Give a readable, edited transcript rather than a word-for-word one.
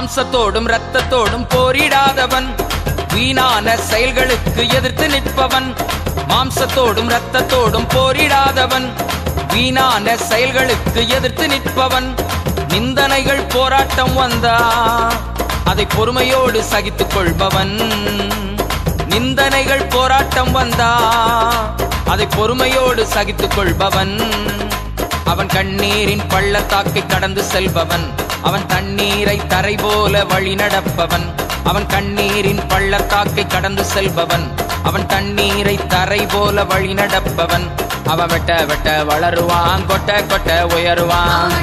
மாம்சத்தோடும் இரத்தத்தோடும் போரிடாதவன், வீணான செயல்களுக்கு எதிர்த்து நிற்பவன். மாம்சத்தோடும் இரத்தத்தோடும் போரிடாதவன், வீணான செயல்களுக்கு எதிர்த்து நிற்பவன். நிந்தனைகள் போராட்டம் வந்தா அதை பொறுமையோடு சகித்துக் கொள்பவன். நிந்தனைகள் போராட்டம் வந்தா அதை பொறுமையோடு சகித்துக் கொள்பவன். அவன் கண்ணீரின் பள்ளத்தாக்கை கடந்து செல்பவன், அவன் தண்ணீரை தரை போல வழி நடப்பவன். அவன் கண்ணீரின் பள்ளத்தாக்கை கடந்து செல்பவன், அவன் தண்ணீரை தரை போல வழி நடப்பவன். அவன் வெட்ட வெட்ட வளருவான், கொட்ட கொட்ட உயருவான்.